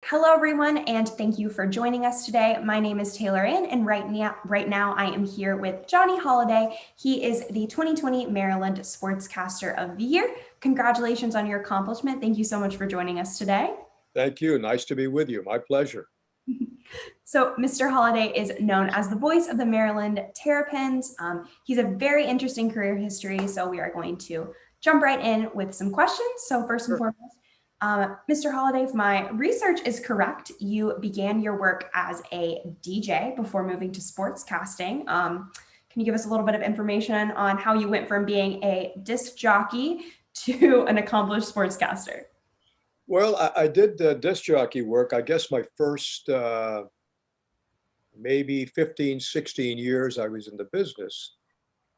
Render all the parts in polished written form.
Hello, everyone, and thank you for joining us today. My name is Taylor Ann, and right now I am here with Johnny Holliday. He is the 2020 Maryland Sportscaster of the Year. Congratulations on your accomplishment. Thank you so much for joining us today. Thank you. Nice to be with you. My pleasure. So Mr. Holliday is known as the voice of the Maryland Terrapins. He's a very interesting career history, so we are going to jump right in with some questions. So first and foremost, Mr. Holliday, if my research is correct, you began your work as a DJ before moving to sportscasting. Can you give us a little bit of information on how you went from being a disc jockey to an accomplished sportscaster? Well, I did disc jockey work. I guess my first maybe 15, 16 years I was in the business.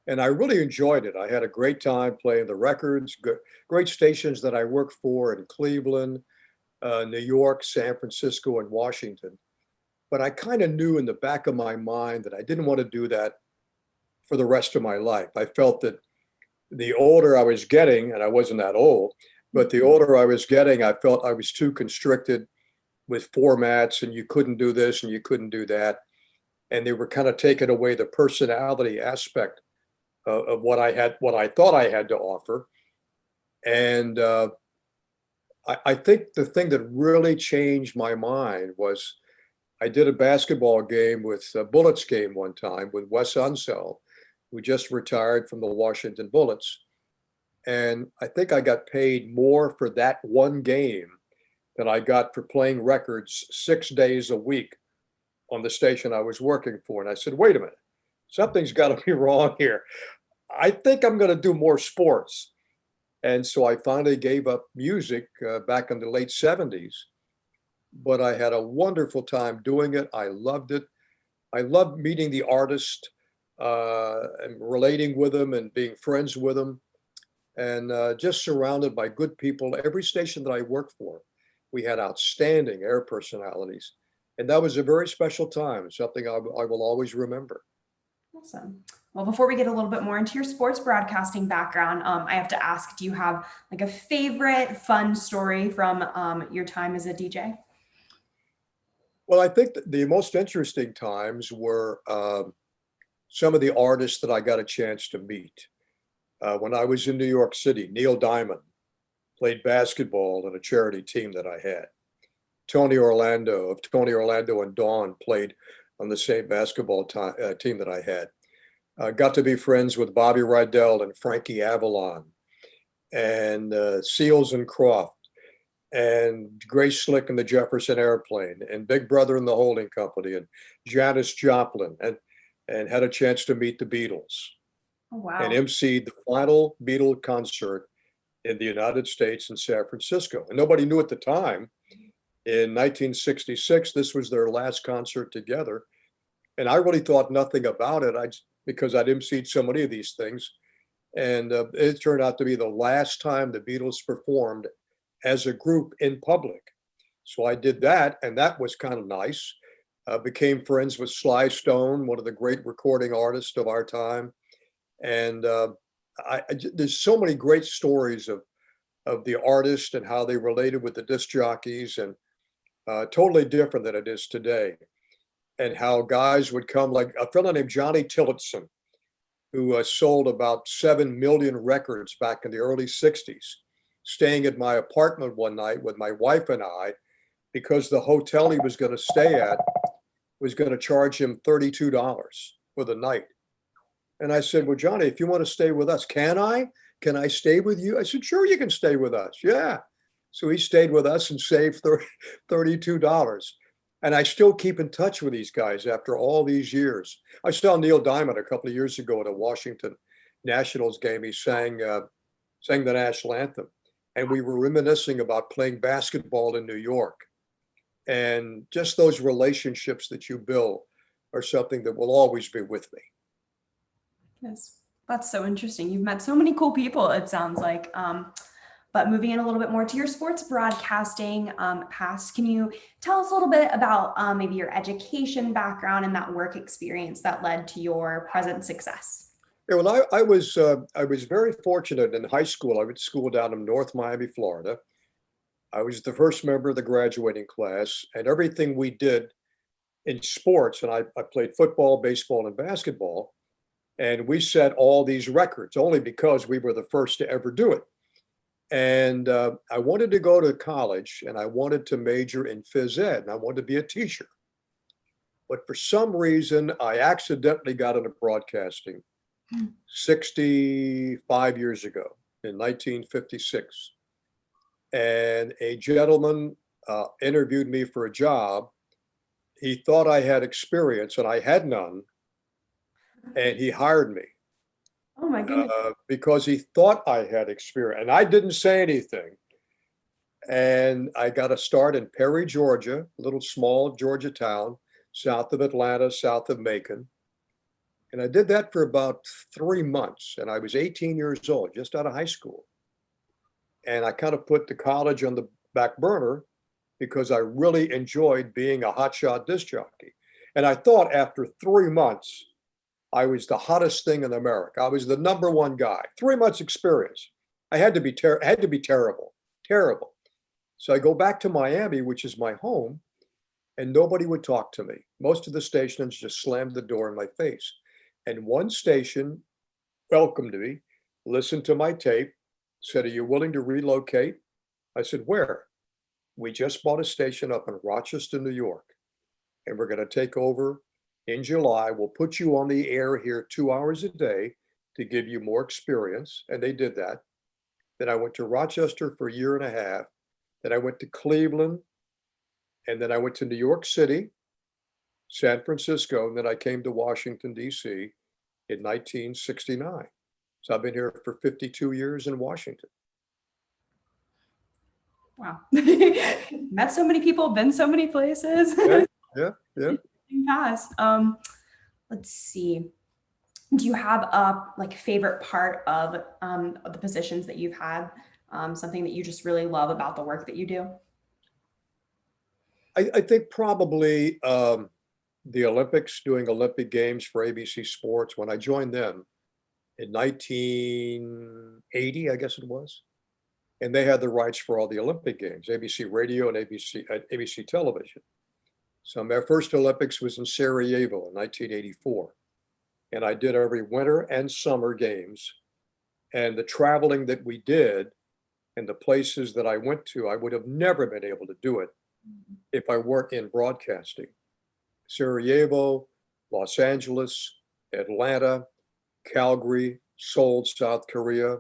And I really enjoyed it. I had a great time playing the records, great stations that I worked for in Cleveland, New York, San Francisco, and Washington. But I kind of knew in the back of my mind that I didn't want to do that for the rest of my life. I felt that the older I was getting, and I wasn't that old, but the older I was getting, I felt I was too constricted with formats and you couldn't do this and you couldn't do that. And they were kind of taking away the personality aspect of what I thought I had to offer. And I think the thing that really changed my mind was I did a basketball game with a Bullets game one time with Wes Unseld, who just retired from the Washington Bullets. And I think I got paid more for that one game than I got for playing records 6 days a week on the station I was working for. And I said, wait a minute, something's got to be wrong here. I think I'm going to do more sports. And so I finally gave up music back in the late 70s. But I had a wonderful time doing it. I loved it. I loved meeting the artist and relating with them and being friends with them. And just surrounded by good people. Every station that I worked for, we had outstanding air personalities. And that was a very special time, something I will always remember. Awesome. Well, before we get a little bit more into your sports broadcasting background, I have to ask, do you have like a favorite fun story from your time as a DJ? Well, I think the most interesting times were some of the artists that I got a chance to meet. When I was in New York City, Neil Diamond played basketball in a charity team that I had. Tony Orlando of Tony Orlando and Dawn played on the same basketball team that I had. Got to be friends with Bobby Rydell and Frankie Avalon and Seals and Croft and Grace Slick and the Jefferson Airplane and Big Brother and the Holding Company and Janis Joplin and had a chance to meet the Beatles. Oh, wow. And emceed the final Beatle concert in the United States in San Francisco. And nobody knew at the time. In 1966, this was their last concert together. And I really thought nothing about it because I'd emceed so many of these things. And it turned out to be the last time the Beatles performed as a group in public. So I did that, and that was kind of nice. Became friends with Sly Stone, one of the great recording artists of our time. And there's so many great stories of the artist and how they related with the disc jockeys, and totally different than it is today. And how guys would come, like a fellow named Johnny Tillotson, who sold about 7 million records back in the early 60s, staying at my apartment one night with my wife and I, because the hotel he was going to stay at was going to charge him $32 for the night. And I said, well, Johnny, if you want to stay with us, can I? Can I stay with you? I said, sure, you can stay with us. Yeah. So he stayed with us and saved $32. And I still keep in touch with these guys after all these years. I saw Neil Diamond a couple of years ago at a Washington Nationals game. He sang the national anthem. And we were reminiscing about playing basketball in New York. And just those relationships that you build are something that will always be with me. Yes, that's so interesting. You've met so many cool people, it sounds like. But moving in a little bit more to your sports broadcasting past, can you tell us a little bit about maybe your education background and that work experience that led to your present success? Yeah, well, I was very fortunate in high school. I went to school down in North Miami, Florida, I was the first member of the graduating class, and everything we did in sports, and I played football, baseball, and basketball, and we set all these records only because we were the first to ever do it. And I wanted to go to college, and I wanted to major in phys ed, and I wanted to be a teacher. But for some reason, I accidentally got into broadcasting 65 years ago in 1956. And a gentleman interviewed me for a job. He thought I had experience, and I had none, and he hired me Oh my goodness. because he thought I had experience, and I didn't say anything. And I got a start in Perry, Georgia, a little small Georgia town, south of Atlanta, south of Macon. And I did that for about 3 months, and I was 18 years old, just out of high school. And I kind of put the college on the back burner because I really enjoyed being a hotshot disc jockey. And I thought after 3 months, I was the hottest thing in America. I was the number one guy. 3 months experience. I had to be terrible, terrible. So I go back to Miami, which is my home, and nobody would talk to me. Most of the stations just slammed the door in my face. And one station welcomed me, listened to my tape, said, "Are you willing to relocate?" I said, "Where?" "We just bought a station up in Rochester, New York, and we're going to take over in July. We'll put you on the air here 2 hours a day to give you more experience." And they did that. Then I went to Rochester for a year and a half. Then I went to Cleveland, and then I went to New York City, San Francisco, and then I came to Washington, D.C. in 1969. So I've been here for 52 years in Washington. Wow. Met so many people, been so many places. Yeah. Past. Let's see. Do you have a favorite part of the positions that you've had? Something that you just really love about the work that you do? I think probably the Olympics, doing Olympic Games for ABC Sports. When I joined them in 1980, I guess it was, and they had the rights for all the Olympic Games, ABC Radio and ABC Television. So my first Olympics was in Sarajevo in 1984, and I did every winter and summer games. And the traveling that we did and the places that I went to, I would have never been able to do it if I weren't in broadcasting. Sarajevo, Los Angeles, Atlanta, Calgary, Seoul, South Korea,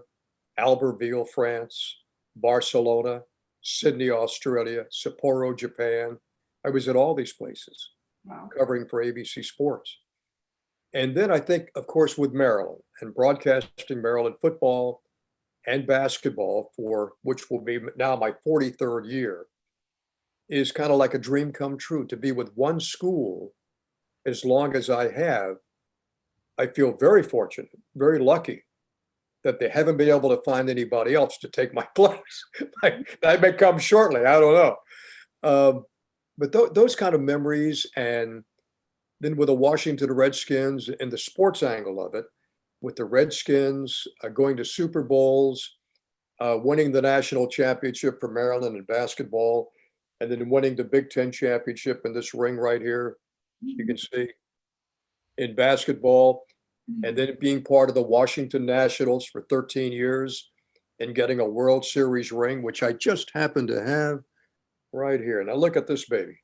Albertville, France, Barcelona, Sydney, Australia, Sapporo, Japan. I was at all these places. Wow. Covering for ABC Sports. And then I think, of course, with Maryland and broadcasting Maryland football and basketball, for which will be now my 43rd year, is kind of like a dream come true. To be with one school as long as I have, I feel very fortunate, very lucky that they haven't been able to find anybody else to take my place. That may come shortly, I don't know. But those kind of memories, and then with the Washington Redskins and the sports angle of it, with the Redskins going to Super Bowls, winning the national championship for Maryland in basketball, and then winning the Big Ten championship in this ring right here, you can see, in basketball, and then being part of the Washington Nationals for 13 years and getting a World Series ring, which I just happen to have right here. Now look at this baby.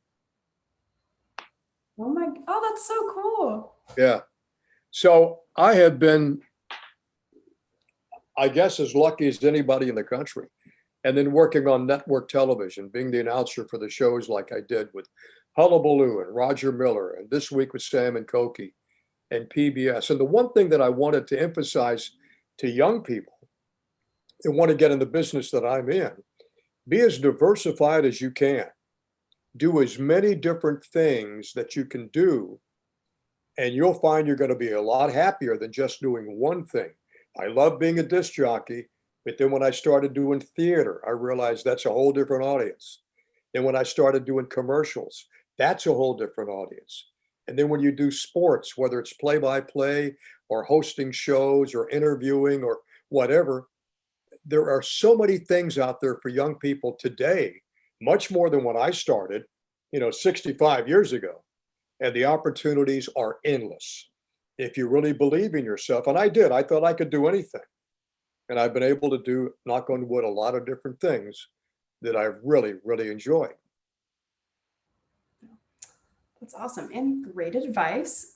Oh, that's so cool. Yeah. So I have been, I guess, as lucky as anybody in the country. And then working on network television, being the announcer for the shows like I did with Hullabaloo and Roger Miller, and This Week with Sam and Cokie and PBS. And the one thing that I wanted to emphasize to young people that want to get in the business that I'm in, be as diversified as you can. Do as many different things that you can do, and you'll find you're going to be a lot happier than just doing one thing. I love being a disc jockey, but then when I started doing theater, I realized that's a whole different audience. Then when I started doing commercials, that's a whole different audience. And then when you do sports, whether it's play-by-play or hosting shows or interviewing or whatever, there are so many things out there for young people today, much more than when I started, 65 years ago. And the opportunities are endless if you really believe in yourself. And I did. I thought I could do anything. And I've been able to do, knock on wood, a lot of different things that I really, really enjoy. That's awesome and great advice.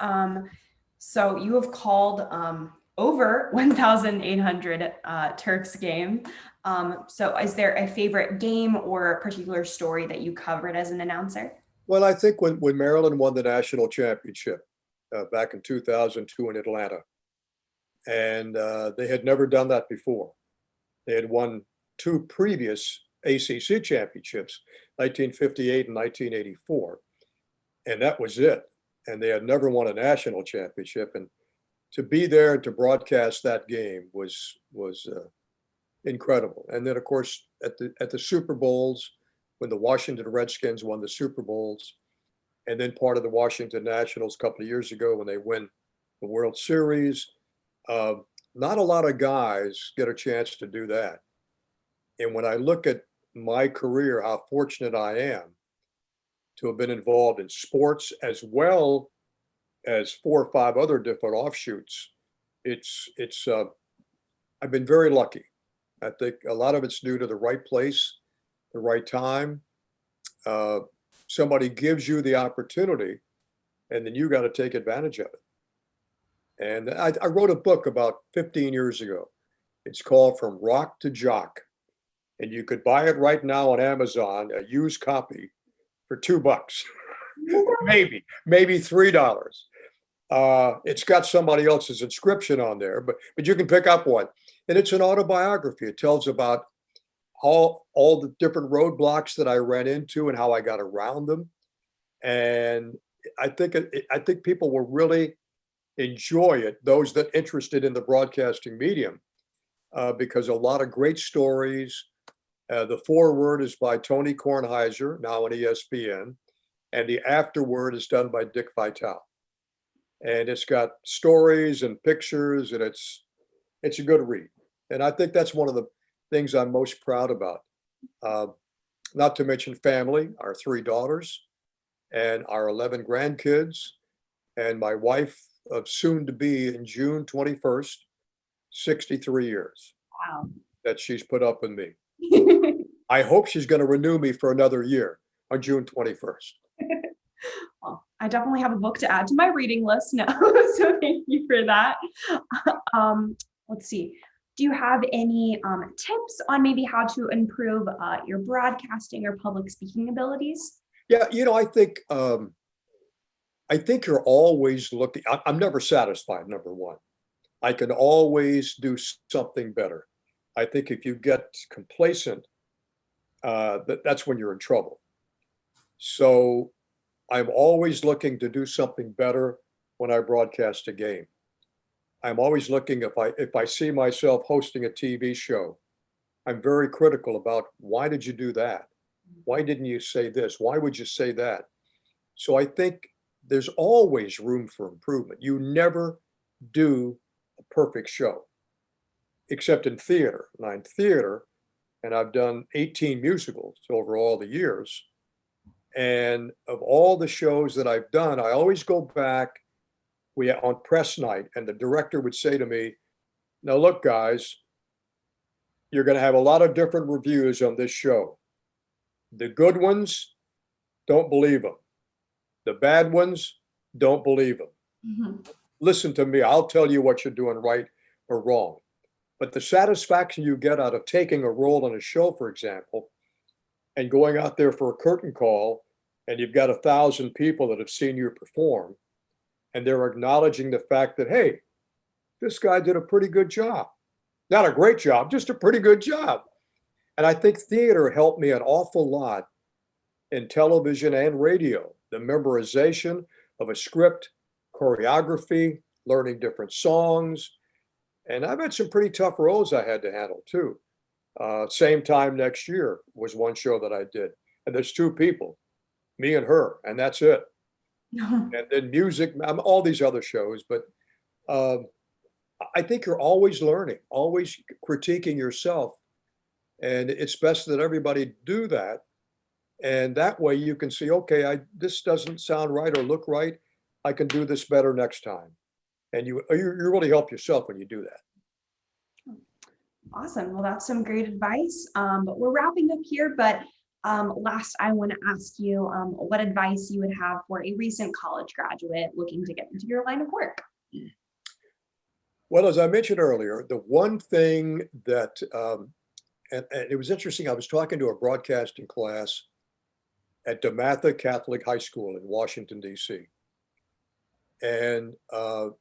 So you have called over 1,800 Turks game. So is there a favorite game or particular story that you covered as an announcer? Well, I think when Maryland won the national championship back in 2002 in Atlanta, and they had never done that before. They had won two previous ACC championships, 1958 and 1984, and that was it. And they had never won a national championship. And to be there and to broadcast that game was incredible. And then, of course, at the Super Bowls, when the Washington Redskins won the Super Bowls, and then part of the Washington Nationals a couple of years ago when they win the World Series. Not a lot of guys get a chance to do that. And when I look at my career, how fortunate I am to have been involved in sports as well as 4 or 5 other different offshoots, I've been very lucky. I think a lot of it's due to the right place, the right time. Somebody gives you the opportunity, and then you got to take advantage of it. And I wrote a book about 15 years ago. It's called From Rock to Jock. And you could buy it right now on Amazon, a used copy, for $2, maybe $3. It's got somebody else's inscription on there, but you can pick up one. And it's an autobiography. It tells about all the different roadblocks that I ran into and how I got around them. And I think people will really enjoy it, those that are interested in the broadcasting medium, because a lot of great stories. The foreword is by Tony Kornheiser, now on ESPN, and the afterword is done by Dick Vitale. And it's got stories and pictures, and it's a good read. And I think that's one of the things I'm most proud about. Not to mention family, our 3 daughters and our 11 grandkids, and my wife of soon to be in June 21st, 63 years. Wow. That she's put up with me. I hope she's going to renew me for another year on June 21st. Well, I definitely have a book to add to my reading list now. So thank you for that. Let's see. Do you have any tips on maybe how to improve your broadcasting or public speaking abilities? Yeah, I think you're always looking. I'm never satisfied, number one. I can always do something better. I think if you get complacent, that's when you're in trouble. So I'm always looking to do something better when I broadcast a game. I'm always looking, if I see myself hosting a TV show, I'm very critical about, why did you do that? Why didn't you say this? Why would you say that? So I think there's always room for improvement. You never do a perfect show, except in theater. And I'm in theater, and I've done 18 musicals over all the years. And of all the shows that I've done, I always go back on press night, and the director would say to me, now look, guys, you're going to have a lot of different reviews on this show. The good ones, don't believe them. The bad ones, don't believe them. Mm-hmm. Listen to me. I'll tell you what you're doing right or wrong. But the satisfaction you get out of taking a role in a show, for example, and going out there for a curtain call, and you've got 1,000 people that have seen you perform, and they're acknowledging the fact that, hey, this guy did a pretty good job. Not a great job, just a pretty good job. And I think theater helped me an awful lot in television and radio. The memorization of a script, choreography, learning different songs. And I've had some pretty tough roles I had to handle too. Same time next year was one show that I did. And there's 2 people, me and her, and that's it. And then music, all these other shows. But I think you're always learning, always critiquing yourself. And it's best that everybody do that. And that way you can see, okay, this doesn't sound right or look right. I can do this better next time. And you really help yourself when you do that. Awesome. Well, that's some great advice. But we're wrapping up here. But last, I want to ask you what advice you would have for a recent college graduate looking to get into your line of work. Well, as I mentioned earlier, the one thing that, and it was interesting, I was talking to a broadcasting class at DeMatha Catholic High School in Washington, D.C. And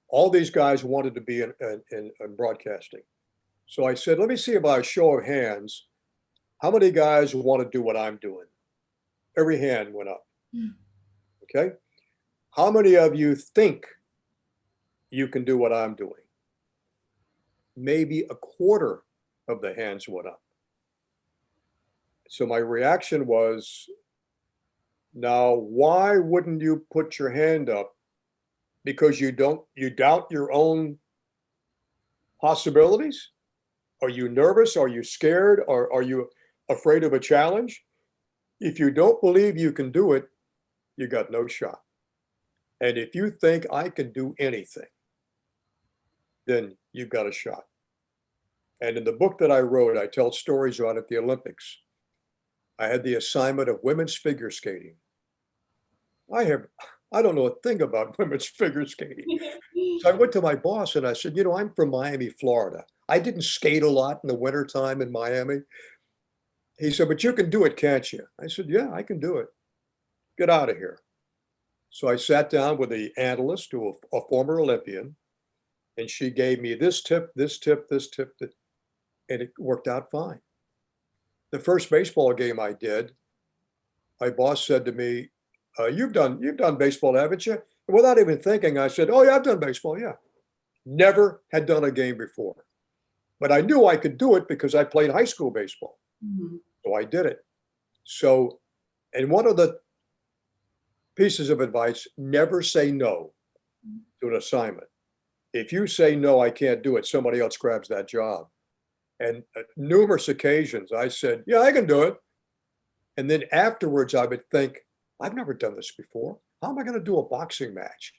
all these guys wanted to be in broadcasting. So I said, let me see by a show of hands, how many guys want to do what I'm doing? Every hand went up. Okay. How many of you think you can do what I'm doing? Maybe a quarter of the hands went up. So my reaction was, now, why wouldn't you put your hand up? Because you doubt your own possibilities? Are you nervous? Are you scared? Or are you afraid of a challenge? If you don't believe you can do it, you got no shot. And if you think I can do anything, then you've got a shot. And in the book that I wrote, I tell stories about at the Olympics. I had the assignment of women's figure skating. I don't know a thing about women's figure skating. So I went to my boss and I said, I'm from Miami, Florida. I didn't skate a lot in the wintertime in Miami. He said, but you can do it, can't you? I said, yeah, I can do it. Get out of here. So I sat down with the analyst, a former Olympian, and she gave me this tip, this tip, this tip, and it worked out fine. The first baseball game I did, my boss said to me, you've done baseball, haven't you? And without even thinking, I said, oh yeah, I've done baseball, yeah. Never had done a game before. But I knew I could do it because I played high school baseball. Mm-hmm. So I did it. So, and one of the pieces of advice, never say no to an assignment. If you say, no, I can't do it, somebody else grabs that job. And at numerous occasions, I said, yeah, I can do it. And then afterwards, I would think, I've never done this before. How am I going to do a boxing match?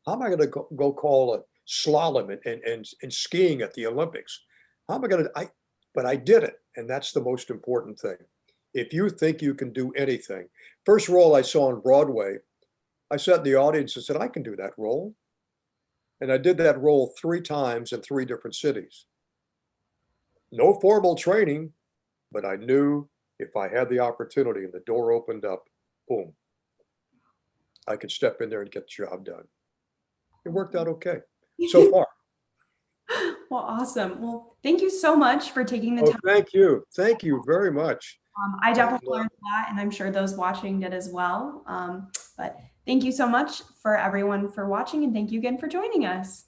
How am I going to go call a slalom and skiing at the Olympics? How am I going to, but I did it. And that's the most important thing. If you think you can do anything, first role I saw on Broadway, I sat in the audience and said, I can do that role. And I did that role 3 times in 3 different cities. No formal training, but I knew if I had the opportunity and the door opened up, boom, I could step in there and get the job done. It worked out okay so far. Well, awesome. Well, thank you so much for taking the time. Thank you. Thank you very much. I definitely learned a lot, and I'm sure those watching did as well. But thank you so much for everyone for watching, and thank you again for joining us.